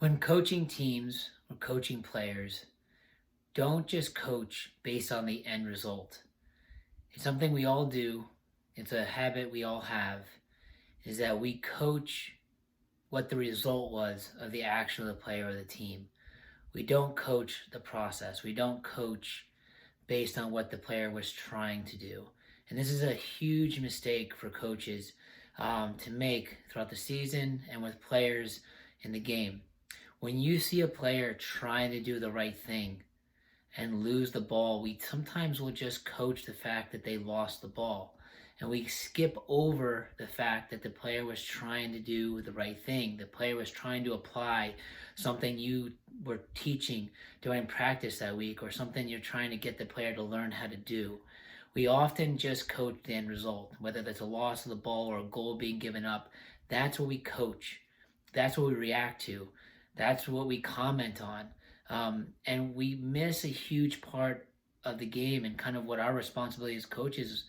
When coaching teams or coaching players, don't just coach based on the end result. It's something we all do. It's a habit we all have, is that we coach what the result was of the action of the player or the team. We don't coach the process. We don't coach based on what the player was trying to do. And this is a huge mistake for coaches to make throughout the season and with players in the game. When you see a player trying to do the right thing and lose the ball, we sometimes will just coach the fact that they lost the ball. And we skip over the fact that the player was trying to do the right thing. The player was trying to apply something you were teaching during practice that week, or something you're trying to get the player to learn how to do. We often just coach the end result, whether that's a loss of the ball or a goal being given up. That's what we coach. That's what we react to. That's what we comment on. And we miss a huge part of the game, and kind of what our responsibility as coaches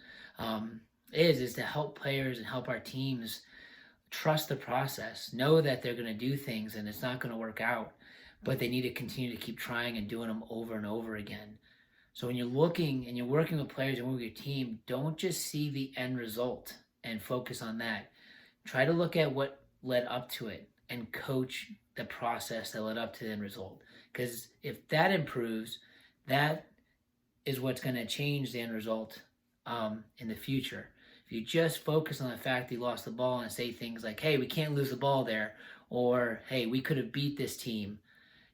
is to help players and help our teams trust the process, know that they're going to do things and it's not going to work out, but they need to continue to keep trying and doing them over and over again. So when you're looking and you're working with players and with your team, don't just see the end result and focus on that. Try to look at what led up to it and coach the process that led up to the end result. Because if that improves, that is what's going to change the end result in the future. If you just focus on the fact that you lost the ball and say things like, hey, we can't lose the ball there, or hey, we could have beat this team,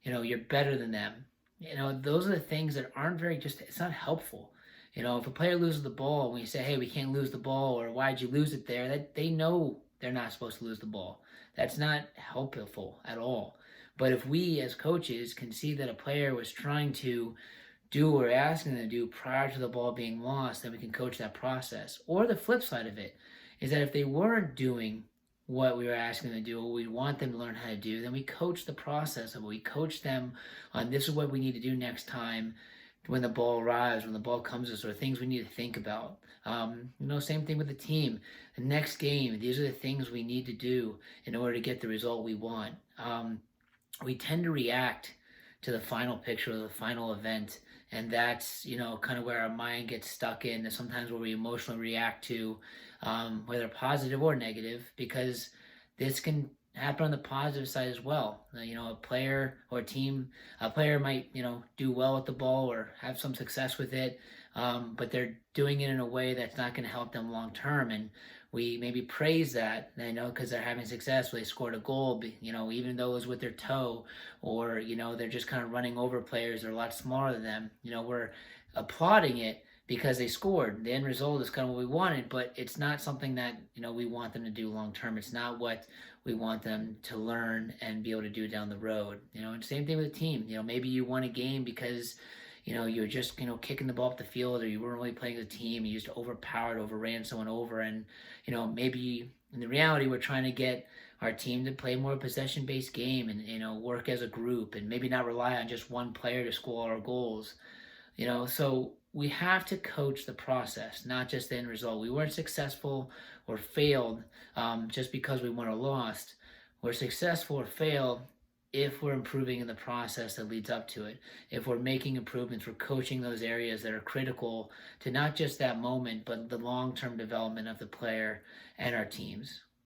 you're better than them. Those are the things that aren't it's not helpful. If a player loses the ball, when you say, hey, we can't lose the ball, or why'd you lose it there, that they know they're not supposed to lose the ball. That's not helpful at all. But if we as coaches can see that a player was trying to do what we're asking them to do prior to the ball being lost, then we can coach that process. Or the flip side of it is that if they weren't doing what we were asking them to do, what we want them to learn how to do, then we coach the process of it. We coach them on this is what we need to do next time when the ball arrives, when the ball comes to us, or things we need to think about. Same thing with the team. The next game, these are the things we need to do in order to get the result we want. We tend to react to the final picture of the final event, and that's kind of where our mind gets stuck in, sometimes where we emotionally react to whether positive or negative, because this can happen on the positive side as well. A player or a player might do well with the ball or have some success with it, but they're doing it in a way that's not going to help them long term, and we maybe praise that, because they're having success. They scored a goal, even though it was with their toe, or they're just kind of running over players that are a lot smaller than them. We're applauding it because they scored. The end result is kind of what we wanted, but it's not something that we want them to do long term. It's not what we want them to learn and be able to do down the road. And same thing with the team. Maybe you won a game because you're just, kicking the ball up the field, or you weren't really playing as a team. You just overran someone over. And, maybe in the reality, we're trying to get our team to play more possession-based game and, work as a group and maybe not rely on just one player to score all our goals. So we have to coach the process, not just the end result. We weren't successful or failed just because we won or lost. We're successful or failed if we're improving in the process that leads up to it. If we're making improvements, we're coaching those areas that are critical to not just that moment, but the long-term development of the player and our teams.